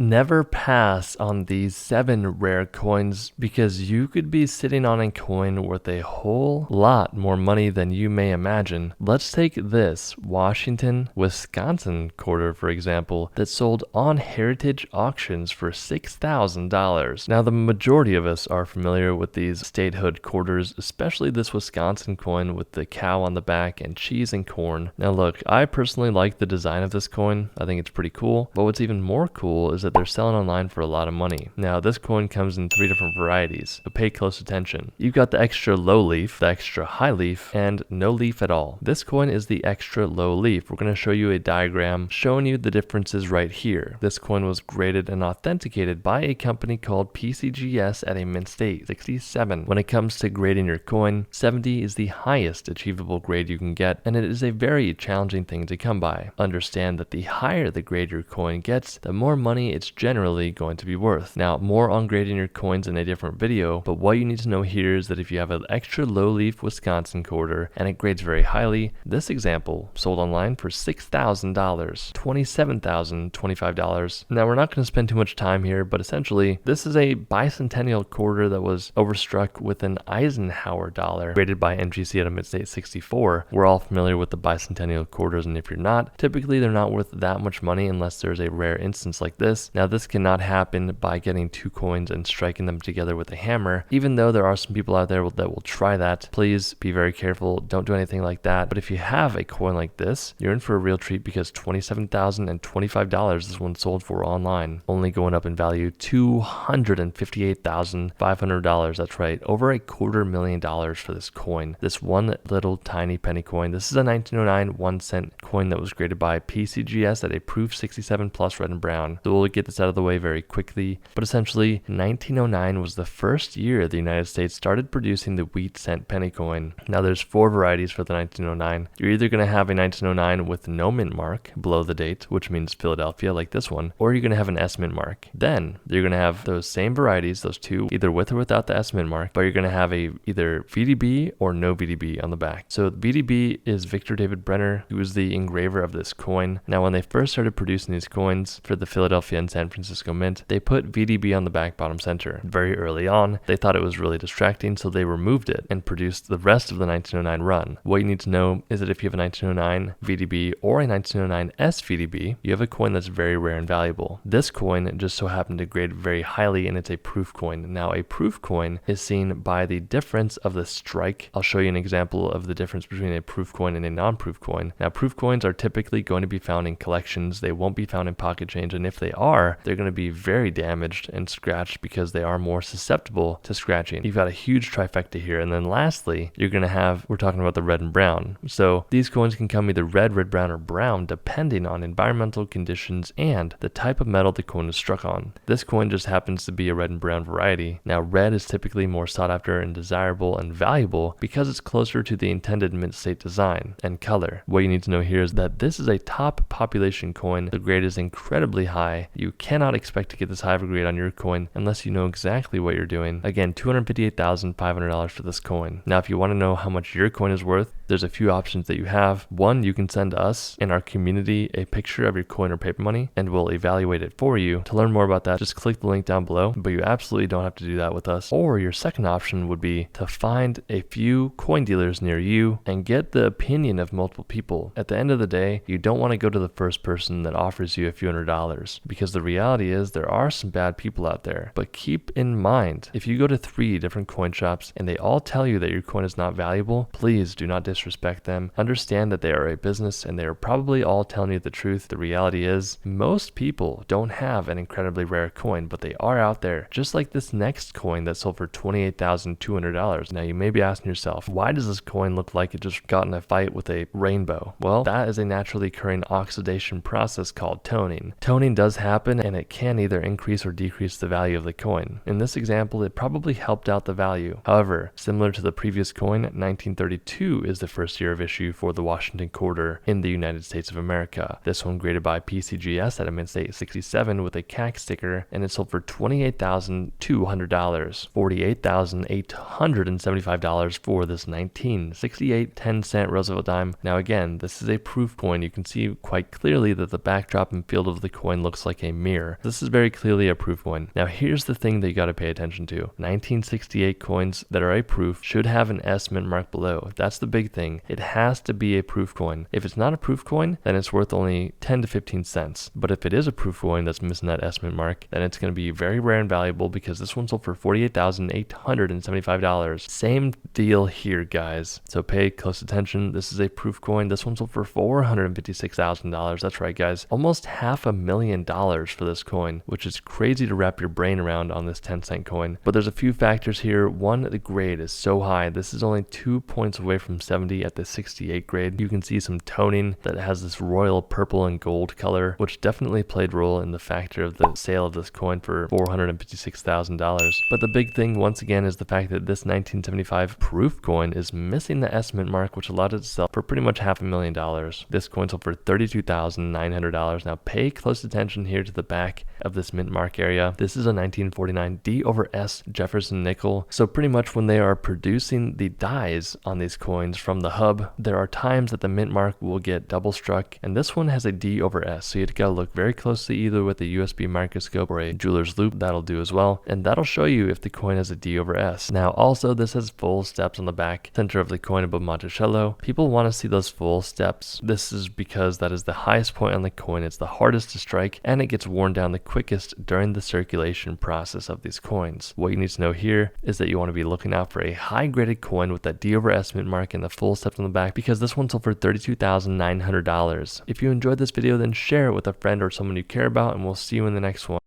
never pass on these 7 rare coins because you could be sitting on a coin worth a whole lot more money than you may imagine. Let's take this Washington, Wisconsin quarter, for example, that sold on Heritage Auctions for $6,000. Now, the majority of us are familiar with these statehood quarters, especially this Wisconsin coin with the cow on the back and cheese and corn. Now look, I personally like the design of this coin. I think it's pretty cool, but what's even more cool is that they're selling online for a lot of money. Now, this coin comes in 3 different varieties, so pay close attention. You've got the extra low leaf, the extra high leaf, and no leaf at all. This coin is the extra low leaf. We're going to show you a diagram showing you the differences right here. This coin was graded and authenticated by a company called PCGS at a mint state 67. When it comes to grading your coin, 70 is the highest achievable grade you can get, and it is a very challenging thing to come by. Understand that the higher the grade your coin gets, the more money it's generally going to be worth. Now, more on grading your coins in a different video, but what you need to know here is that if you have an extra low leaf Wisconsin quarter and it grades very highly, this example sold online for $6,000, $27,025. Now, we're not going to spend too much time here, but essentially, this is a bicentennial quarter that was overstruck with an Eisenhower dollar, graded by MGC at a mint state 64. We're all familiar with the bicentennial quarters, and if you're not, typically they're not worth that much money unless there's a rare instance like this. Now, this cannot happen by getting 2 coins and striking them together with a hammer. Even though there are some people out there that will try that, please be very careful. Don't do anything like that. But if you have a coin like this, you're in for a real treat because $27,025 this one sold for online, only going up in value $258,500. That's right, over $250,000 for this coin. This one little tiny penny coin. This is a 1909 1-cent coin that was graded by PCGS at a proof 67 plus red and brown. So we'll get this out of the way very quickly. But essentially, 1909 was the first year the United States started producing the wheat cent penny coin. Now there's 4 varieties for the 1909. You're either going to have a 1909 with no mint mark below the date, which means Philadelphia like this one, or you're going to have an S mint mark. Then you're going to have those same varieties, those 2, either with or without the S mint mark, but you're going to have a either VDB or no VDB on the back. So VDB is Victor David Brenner, who was the engraver of this coin. Now, when they first started producing these coins for the Philadelphia and San Francisco Mint, they put VDB on the back bottom center. Very early on, they thought it was really distracting, so they removed it and produced the rest of the 1909 run. What you need to know is that if you have a 1909 VDB or a 1909 SVDB, you have a coin that's very rare and valuable. This coin just so happened to grade very highly, and it's a proof coin. Now, a proof coin is seen by the difference of the strike. I'll show you an example of the difference between a proof coin and a non-proof coin. Now, proof coins are typically going to be found in collections. They won't be found in pocket change, and if they are, they're going to be very damaged and scratched because they are more susceptible to scratching. You've got a huge trifecta here, and then lastly, you're going to have, we're talking about the red and brown. So these coins can come either red, brown, or brown depending on environmental conditions and the type of metal the coin is struck on. This coin just happens to be a red and brown variety. Now, red is typically more sought after and desirable and valuable because it's closer to the intended mint state design and color. What you need to know here is that this is a top population coin. The grade is incredibly high. You cannot expect to get this high of a grade on your coin unless you know exactly what you're doing. Again, $258,500 for this coin. Now, if you want to know how much your coin is worth, there's a few options that you have. One, you can send us in our community a picture of your coin or paper money, and we'll evaluate it for you. To learn more about that, just click the link down below, but you absolutely don't have to do that with us. Or your second option would be to find a few coin dealers near you and get the opinion of multiple people. At the end of the day, you don't want to go to the first person that offers you a few $100s, because the reality is there are some bad people out there. But keep in mind, if you go to 3 different coin shops and they all tell you that your coin is not valuable, please do not disrespect them. Understand that they are a business and they are probably all telling you the truth. The reality is most people don't have an incredibly rare coin, but they are out there. Just like this next coin that sold for $28,200. Now, you may be asking yourself, why does this coin look like it just got in a fight with a rainbow? Well, that is a naturally occurring oxidation process called toning. Toning does happen, and it can either increase or decrease the value of the coin. In this example, it probably helped out the value. However, similar to the previous coin, 1932 is the first year of issue for the Washington quarter in the United States of America. This one graded by PCGS at a mint state 67 with a CAC sticker, and it sold for $28,200, $48,875 for this 1968 10-cent Roosevelt dime. Now again, this is a proof coin. You can see quite clearly that the backdrop and field of the coin looks like a mirror. This is very clearly a proof coin. Now here's the thing that you got to pay attention to. 1968 coins that are a proof should have an S mint mark below. That's the big thing. It has to be a proof coin. If it's not a proof coin, then it's worth only 10 to 15 cents. But if it is a proof coin that's missing that S mint mark, then it's going to be very rare and valuable, because this one sold for $48,875. Same deal here, guys. So pay close attention. This is a proof coin. This one sold for $456,000. That's right, guys. Almost $500,000 for this coin, which is crazy to wrap your brain around on this 10-cent coin. But there's a few factors here. One, the grade is so high. This is only 2 points away from 70 at the 68 grade. You can see some toning that has this royal purple and gold color, which definitely played a role in the factor of the sale of this coin for $456,000. But the big thing, once again, is the fact that this 1975 proof coin is missing the S mint mark, which allowed it to sell for pretty much $500,000. This coin sold for $32,900. Now pay close attention here to the back of this mint mark area. This is a 1949 D/S Jefferson nickel. So pretty much when they are producing the dies on these coins from the hub, there are times that the mint mark will get double struck, and this one has a D/S. So you gotta look very closely either with a USB microscope or a jeweler's loupe. That'll do as well, and that'll show you if the coin has a D/S. Now also, this has full steps on the back center of the coin above Monticello. People want to see those full steps. This is because that is the highest point on the coin. It's the hardest to strike, and it gets worn down the quickest during the circulation process of these coins. What you need to know here is that you want to be looking out for a high graded coin with that D/S mint mark and the full steps on the back, because this one sold for $32,900. If you enjoyed this video, then share it with a friend or someone you care about, and we'll see you in the next one.